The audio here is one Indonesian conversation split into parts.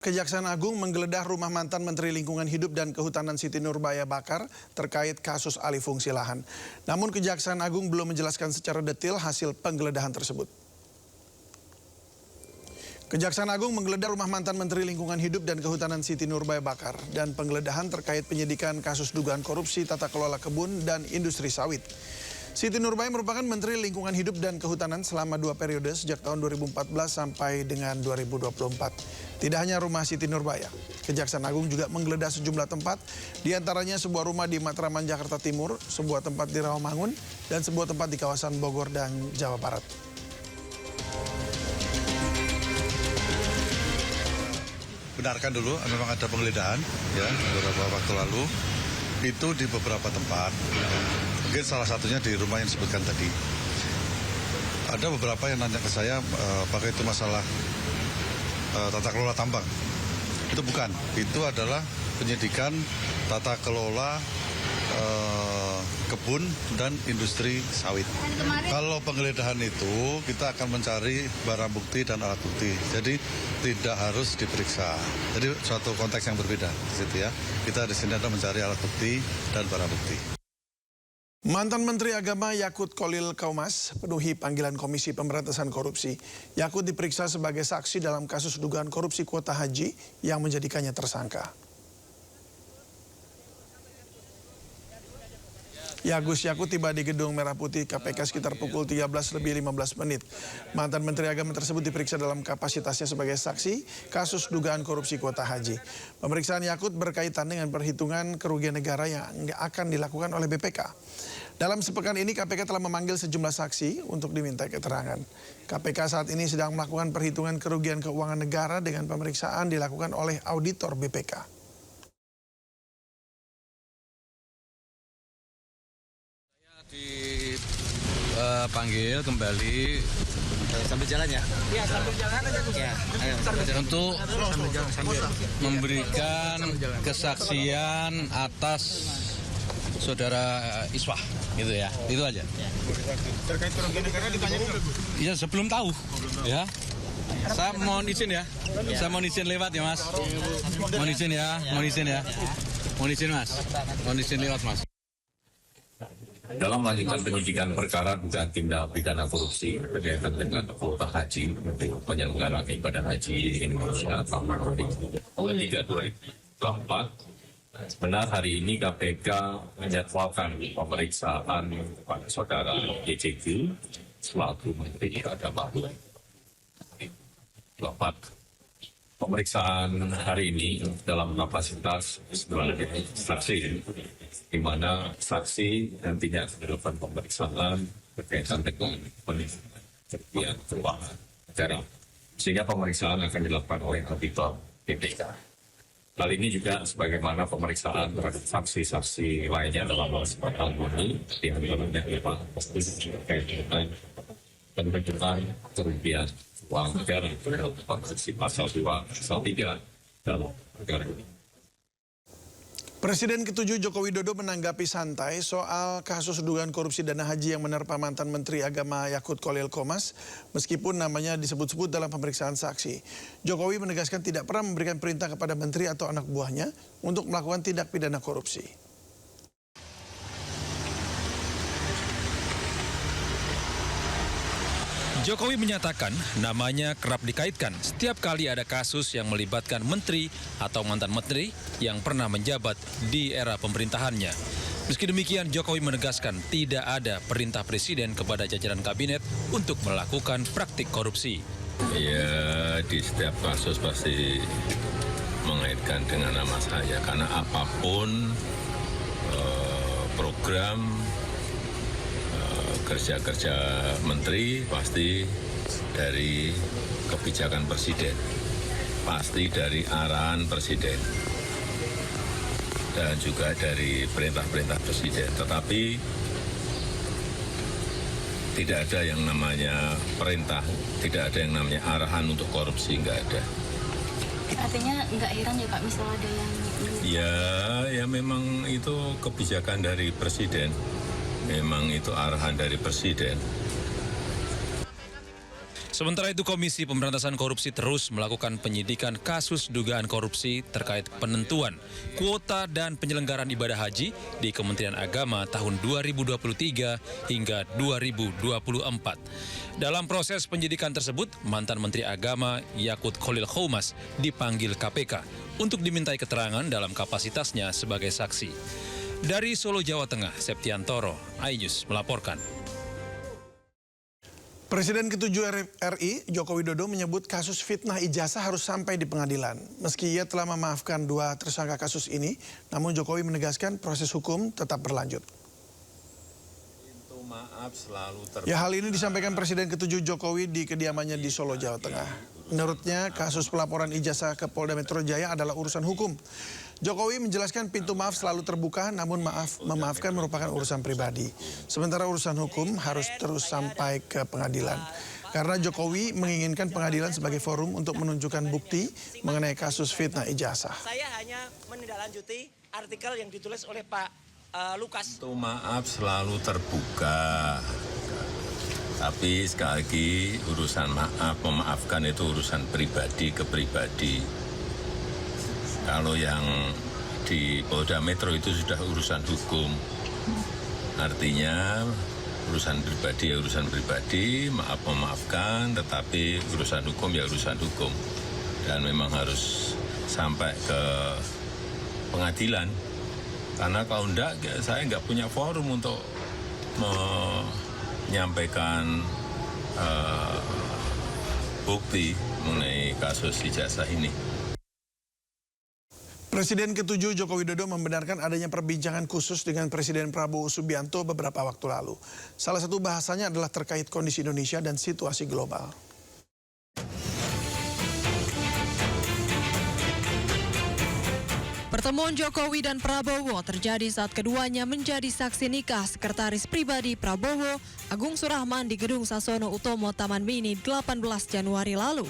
Kejaksaan Agung menggeledah rumah mantan Menteri Lingkungan Hidup dan Kehutanan Siti Nurbaya Bakar terkait kasus alih fungsi lahan. Namun Kejaksaan Agung belum menjelaskan secara detail hasil penggeledahan tersebut. Kejaksaan Agung menggeledah rumah mantan Menteri Lingkungan Hidup dan Kehutanan Siti Nurbaya Bakar dan penggeledahan terkait penyidikan kasus dugaan korupsi tata kelola kebun dan industri sawit. Siti Nurbaya merupakan Menteri Lingkungan Hidup dan Kehutanan selama 2 periode sejak tahun 2014 sampai dengan 2024. Tidak hanya rumah Siti Nurbaya, Kejaksaan Agung juga menggeledah sejumlah tempat, diantaranya sebuah rumah di Matraman, Jakarta Timur, sebuah tempat di Rawamangun, dan sebuah tempat di kawasan Bogor dan Jawa Barat. Benarkan dulu, memang ada penggeledahan ya beberapa waktu lalu, itu di beberapa tempat. Mungkin salah satunya di rumah yang disebutkan tadi. Ada beberapa yang nanya ke saya, apakah itu masalah tata kelola tambang. Itu bukan, itu adalah penyidikan tata kelola kebun dan industri sawit. Kalau penggeledahan itu kita akan mencari barang bukti dan alat bukti. Jadi tidak harus diperiksa. Jadi suatu konteks yang berbeda di situ ya. Kita di sini adalah mencari alat bukti dan barang bukti. Mantan Menteri Agama Yakut Kholil Kaumas penuhi panggilan Komisi Pemberantasan Korupsi. Yakut diperiksa sebagai saksi dalam kasus dugaan korupsi kuota haji yang menjadikannya tersangka. Gus Yakut tiba di Gedung Merah Putih KPK sekitar pukul 13:15. Mantan Menteri Agama tersebut diperiksa dalam kapasitasnya sebagai saksi kasus dugaan korupsi kuota haji. Pemeriksaan Yakut berkaitan dengan perhitungan kerugian negara yang akan dilakukan oleh BPK. Dalam sepekan ini KPK telah memanggil sejumlah saksi untuk diminta keterangan. KPK saat ini sedang melakukan perhitungan kerugian keuangan negara dengan pemeriksaan dilakukan oleh auditor BPK. Dipanggil kembali sambil jalan ya? Iya, sambil jalan aja Gus. Ya, ayo. Untuk memberikan kesaksian atas saudara Iswah, gitu ya, itu aja. Terkait kerugian negara ditanya dulu. Iya, sebelum tahu, ya. Saya mohon izin ya, saya mohon izin lewat ya Mas. Mohon izin ya, mohon izin ya. Mohon izin Mas, mohon izin lewat Mas. Dalam melanjutkan penyidikan perkara dugaan tindak pidana korupsi berkaitan dengan kuota haji untuk penyelenggaraan ibadah haji Indonesia tahun 2023-2024, benar hari ini KPK menjadwalkan pemeriksaan kepada saudara JJG selaku Menteri Agama. Pemeriksaan hari ini dalam kapasitas sebagai saksi, di mana saksi nantinya akan dilakukan pemeriksaan berkaitan dengan kerugian keuangan negara, sehingga pemeriksaan akan dilakukan oleh auditor BPK. Hal ini juga sebagaimana pemeriksaan terhadap saksi-saksi lainnya dalam kesempatan ini, di antaranya memang terkait dengan penunjukan kerugian uang negara dalam konvensi pasal 2, pasal 3 dalam negara ini. Presiden ke-7 Joko Widodo menanggapi santai soal kasus dugaan korupsi dana haji yang menerpa mantan Menteri Agama Yakut Kholil Kaumas, meskipun namanya disebut-sebut dalam pemeriksaan saksi. Jokowi menegaskan tidak pernah memberikan perintah kepada menteri atau anak buahnya untuk melakukan tindak pidana korupsi. Jokowi menyatakan namanya kerap dikaitkan setiap kali ada kasus yang melibatkan menteri atau mantan menteri yang pernah menjabat di era pemerintahannya. Meski demikian, Jokowi menegaskan tidak ada perintah presiden kepada jajaran kabinet untuk melakukan praktik korupsi. Ya, di setiap kasus pasti mengaitkan dengan nama saya, karena apapun program kerja-kerja menteri pasti dari kebijakan presiden, pasti dari arahan presiden, dan juga dari perintah-perintah presiden. Tetapi tidak ada yang namanya perintah, tidak ada yang namanya arahan untuk korupsi, nggak ada. Artinya nggak heran ya Pak, misal ada yang... Ya memang itu kebijakan dari presiden. Memang itu arahan dari presiden. Sementara itu, Komisi Pemberantasan Korupsi terus melakukan penyidikan kasus dugaan korupsi terkait penentuan kuota dan penyelenggaraan ibadah haji di Kementerian Agama tahun 2023 hingga 2024. Dalam proses penyidikan tersebut, mantan Menteri Agama Yakut Khalil Qomas dipanggil KPK untuk dimintai keterangan dalam kapasitasnya sebagai saksi. Dari Solo, Jawa Tengah, Septiantoro, iNews melaporkan. Presiden ke-7 RI, Joko Widodo menyebut kasus fitnah ijazah harus sampai di pengadilan. Meski ia telah memaafkan 2 tersangka kasus ini, namun Jokowi menegaskan proses hukum tetap berlanjut. Hal ini disampaikan Presiden ke-7 Jokowi di kediamannya di Solo, Jawa Tengah. Menurutnya, kasus pelaporan ijazah ke Polda Metro Jaya adalah urusan hukum. Jokowi menjelaskan pintu maaf selalu terbuka, namun memaafkan merupakan urusan pribadi. Sementara urusan hukum harus terus sampai ke pengadilan. Karena Jokowi menginginkan pengadilan sebagai forum untuk menunjukkan bukti mengenai kasus fitnah ijazah. Saya hanya menindaklanjuti artikel yang ditulis oleh Pak Lukas. Pintu maaf selalu terbuka. Tapi sekali lagi urusan memaafkan itu urusan pribadi ke pribadi. Kalau yang di Polda Metro itu sudah urusan hukum. Artinya urusan pribadi ya urusan pribadi, memaafkan, tetapi urusan hukum ya urusan hukum. Dan memang harus sampai ke pengadilan. Karena kalau enggak, saya enggak punya forum untuk menyampaikan bukti mengenai kasus ijazah ini. Presiden ke-7 Joko Widodo membenarkan adanya perbincangan khusus dengan Presiden Prabowo Subianto beberapa waktu lalu. Salah satu bahasanya adalah terkait kondisi Indonesia dan situasi global. Pertemuan Jokowi dan Prabowo terjadi saat keduanya menjadi saksi nikah Sekretaris Pribadi Prabowo, Agung Surahman di Gedung Sasono Utomo Taman Mini 18 Januari lalu.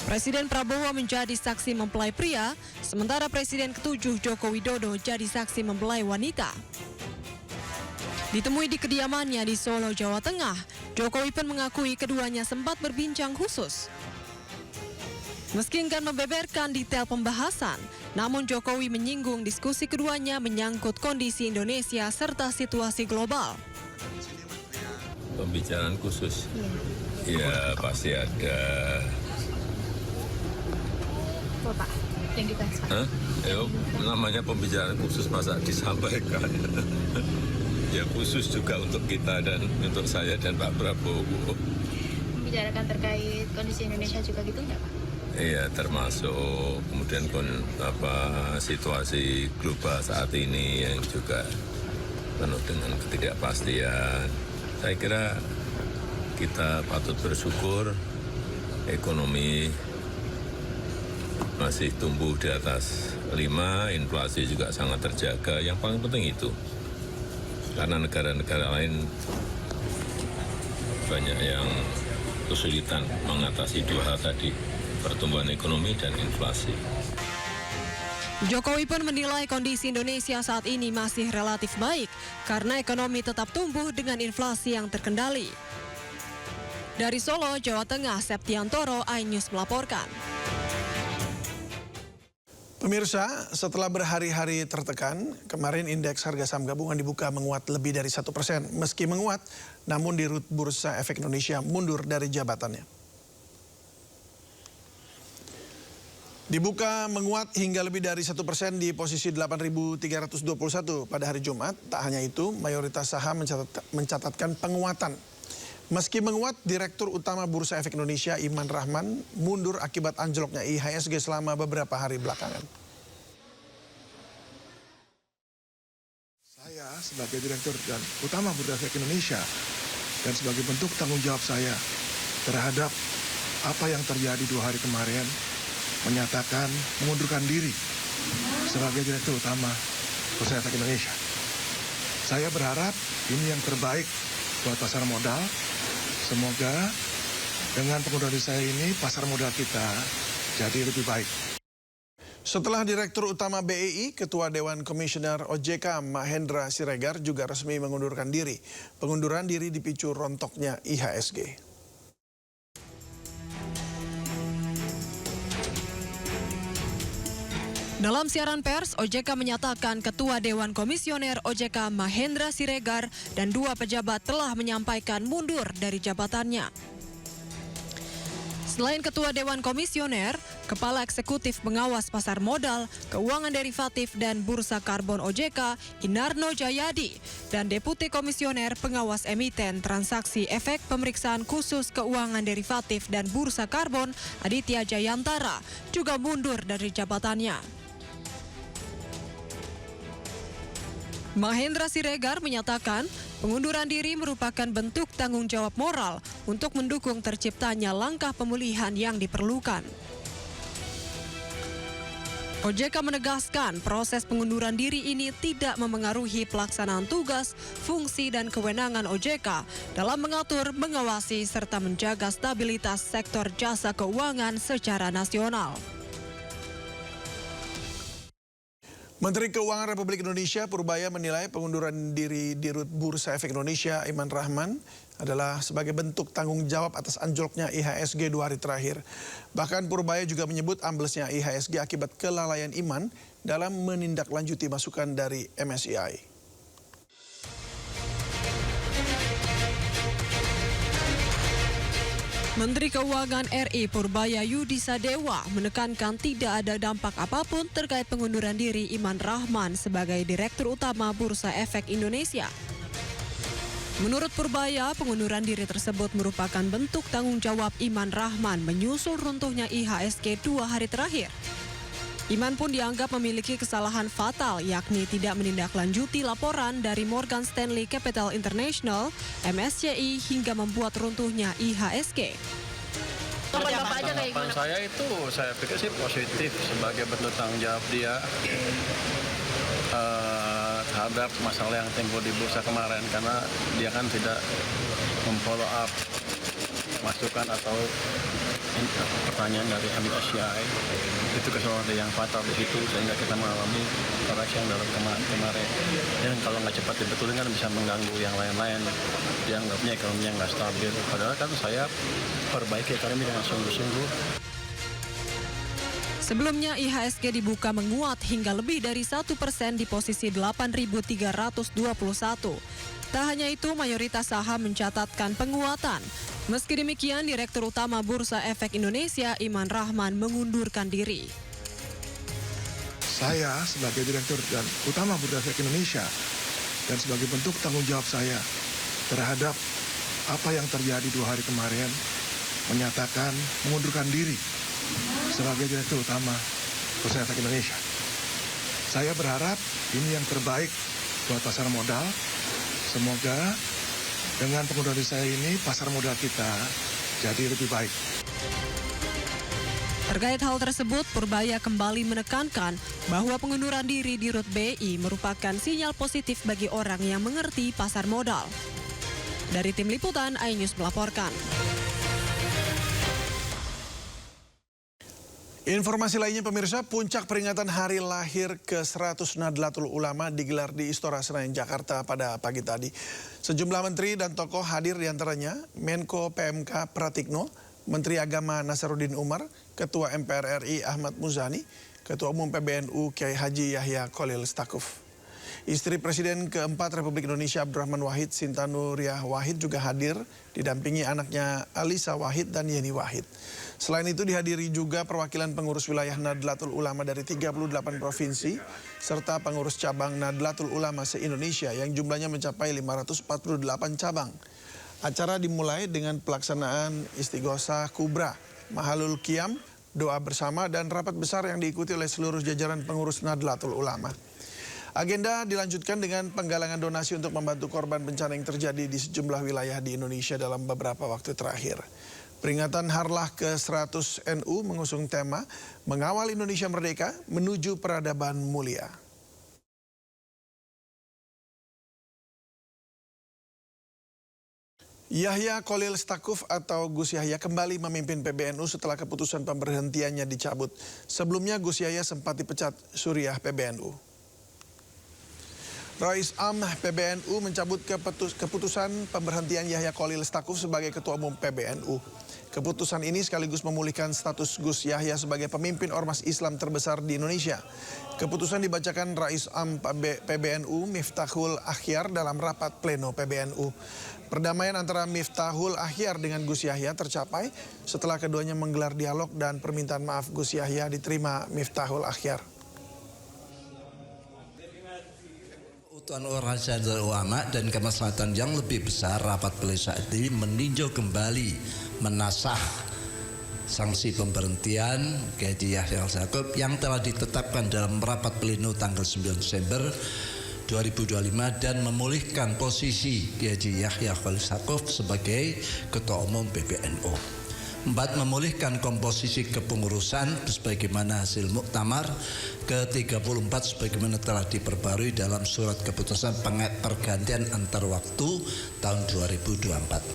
Presiden Prabowo menjadi saksi mempelai pria, sementara Presiden ke-7 Joko Widodo jadi saksi mempelai wanita. Ditemui di kediamannya di Solo, Jawa Tengah, Jokowi pun mengakui keduanya sempat berbincang khusus. Meski enggan membeberkan detail pembahasan, namun Jokowi menyinggung diskusi keduanya menyangkut kondisi Indonesia serta situasi global. Pembicaraan khusus? Ya pasti ada. Pak, yang dibahas Pak. Namanya pembicaraan khusus masa disampaikan. Ya khusus juga untuk kita dan untuk saya dan Pak Prabowo. Membicarakan terkait kondisi Indonesia juga gitu enggak Pak? Iya, termasuk kemudian situasi global saat ini yang juga penuh dengan ketidakpastian. Saya kira kita patut bersyukur ekonomi masih tumbuh di atas 5, inflasi juga sangat terjaga. Yang paling penting itu, karena negara-negara lain banyak yang kesulitan mengatasi 2 hal tadi, pertumbuhan ekonomi dan inflasi. Jokowi pun menilai kondisi Indonesia saat ini masih relatif baik karena ekonomi tetap tumbuh dengan inflasi yang terkendali. Dari Solo, Jawa Tengah, Septiantoro, iNews melaporkan. Pemirsa, setelah berhari-hari tertekan, kemarin indeks harga saham gabungan dibuka menguat lebih dari 1%. Meski menguat, namun di Bursa Efek Indonesia mundur dari jabatannya. Dibuka menguat hingga lebih dari 1% di posisi 8.321 pada hari Jumat. Tak hanya itu, mayoritas saham mencatatkan penguatan. Meski menguat, Direktur Utama Bursa Efek Indonesia Iman Rahman mundur akibat anjloknya IHSG selama beberapa hari belakangan. Saya sebagai Direktur Utama Bursa Efek Indonesia dan sebagai bentuk tanggung jawab saya terhadap apa yang terjadi 2 hari kemarin, menyatakan mengundurkan diri sebagai Direktur Utama Bursa Efek Indonesia. Saya berharap ini yang terbaik buat pasar modal. Semoga dengan pengunduran diri saya ini pasar modal kita jadi lebih baik. Setelah Direktur Utama BEI, Ketua Dewan Komisioner OJK Mahendra Siregar juga resmi mengundurkan diri. Pengunduran diri dipicu rontoknya IHSG. Dalam siaran pers, OJK menyatakan Ketua Dewan Komisioner OJK Mahendra Siregar dan 2 pejabat telah menyampaikan mundur dari jabatannya. Selain Ketua Dewan Komisioner, Kepala Eksekutif Pengawas Pasar Modal, Keuangan Derivatif dan Bursa Karbon OJK, Inarno Jayadi, dan Deputi Komisioner Pengawas Emiten Transaksi Efek Pemeriksaan Khusus Keuangan Derivatif dan Bursa Karbon, Aditya Jayantara, juga mundur dari jabatannya. Mahendra Siregar menyatakan pengunduran diri merupakan bentuk tanggung jawab moral untuk mendukung terciptanya langkah pemulihan yang diperlukan. OJK menegaskan proses pengunduran diri ini tidak memengaruhi pelaksanaan tugas, fungsi dan kewenangan OJK dalam mengatur, mengawasi serta menjaga stabilitas sektor jasa keuangan secara nasional. Menteri Keuangan Republik Indonesia Purbaya menilai pengunduran diri Dirut Bursa Efek Indonesia Iman Rahman adalah sebagai bentuk tanggung jawab atas anjloknya IHSG 2 hari terakhir. Bahkan Purbaya juga menyebut amblesnya IHSG akibat kelalaian Iman dalam menindaklanjuti masukan dari MSCI. Menteri Keuangan RI Purbaya Yudi Sadewa menekankan tidak ada dampak apapun terkait pengunduran diri Iman Rahman sebagai Direktur Utama Bursa Efek Indonesia. Menurut Purbaya, pengunduran diri tersebut merupakan bentuk tanggung jawab Iman Rahman menyusul runtuhnya IHSG 2 hari terakhir. Iman pun dianggap memiliki kesalahan fatal, yakni tidak menindaklanjuti laporan dari Morgan Stanley Capital International, MSCI, hingga membuat runtuhnya IHSG. Tanggapan saya itu, saya pikir sih positif sebagai bentuk tanggung jawab dia terhadap masalah yang timbul di bursa kemarin, karena dia kan tidak memfollow up masukan atau pertanyaan dari MSCI. Itu kesalahan yang fatal di situ sehingga kita mengalami koreksi yang dalam kemarin. Dan kalau nggak cepat dibetulin kan bisa mengganggu yang lain-lain. Dianggapnya ekonominya nggak stabil. Padahal kan saya perbaiki ekonomi dengan sungguh-sungguh. Sebelumnya IHSG dibuka menguat hingga lebih dari 1% di posisi 8.321. Tak hanya itu, mayoritas saham mencatatkan penguatan. Meski demikian, Direktur Utama Bursa Efek Indonesia Iman Rahman mengundurkan diri. Saya sebagai Direktur dan Utama Bursa Efek Indonesia dan sebagai bentuk tanggung jawab saya terhadap apa yang terjadi 2 hari kemarin menyatakan mengundurkan diri sebagai Direktur Utama Bursa Efek Indonesia. Saya berharap ini yang terbaik buat pasar modal. Semoga dengan pengunduran diri saya ini pasar modal kita jadi lebih baik. Terkait hal tersebut, Purbaya kembali menekankan bahwa pengunduran diri di Dirut BI merupakan sinyal positif bagi orang yang mengerti pasar modal. Dari Tim Liputan, iNews melaporkan. Informasi lainnya pemirsa, puncak peringatan hari lahir ke-100 Nahdlatul Ulama digelar di Istora Senayan, Jakarta pada pagi tadi. Sejumlah menteri dan tokoh hadir diantaranya Menko PMK Pratikno, Menteri Agama Nasaruddin Umar, Ketua MPR RI Ahmad Muzani, Ketua Umum PBNU Kiai Haji Yahya Khalil Stakuf. Istri Presiden keempat Republik Indonesia Abdurrahman Wahid, Sinta Nuriyah Wahid juga hadir, didampingi anaknya Alisa Wahid dan Yeni Wahid. Selain itu dihadiri juga perwakilan pengurus wilayah Nahdlatul Ulama dari 38 provinsi, serta pengurus cabang Nahdlatul Ulama se-Indonesia yang jumlahnya mencapai 548 cabang. Acara dimulai dengan pelaksanaan Istighosah Kubra, Mahalul Qiyam, doa bersama dan rapat besar yang diikuti oleh seluruh jajaran pengurus Nahdlatul Ulama. Agenda dilanjutkan dengan penggalangan donasi untuk membantu korban bencana yang terjadi di sejumlah wilayah di Indonesia dalam beberapa waktu terakhir. Peringatan Harlah ke-100 NU mengusung tema Mengawal Indonesia Merdeka Menuju Peradaban Mulia. Yahya Khalil Stakuf atau Gus Yahya kembali memimpin PBNU setelah keputusan pemberhentiannya dicabut. Sebelumnya Gus Yahya sempat dipecat Suriah PBNU. Rais Am PBNU mencabut keputusan pemberhentian Yahya Khalil Stakuf sebagai Ketua Umum PBNU. Keputusan ini sekaligus memulihkan status Gus Yahya sebagai pemimpin ormas Islam terbesar di Indonesia. Keputusan dibacakan Rais Am PBNU Miftahul Akhyar dalam rapat pleno PBNU. Perdamaian antara Miftahul Akhyar dengan Gus Yahya tercapai setelah keduanya menggelar dialog dan permintaan maaf Gus Yahya diterima Miftahul Akhyar. Tuan Organisasi Ulama dan kemaslahatan yang lebih besar, rapat pleno saat ini meninjau kembali menasah sanksi pemberhentian Kiai Yahya Stakuf yang telah ditetapkan dalam rapat pleno tanggal 9 Desember 2025 dan memulihkan posisi Kiai Yahya Stakuf sebagai Ketua Umum PBNU. 4. Memulihkan komposisi kepengurusan sebagaimana hasil muktamar ke-34 sebagaimana telah diperbarui dalam surat keputusan pergantian antar waktu tahun 2024.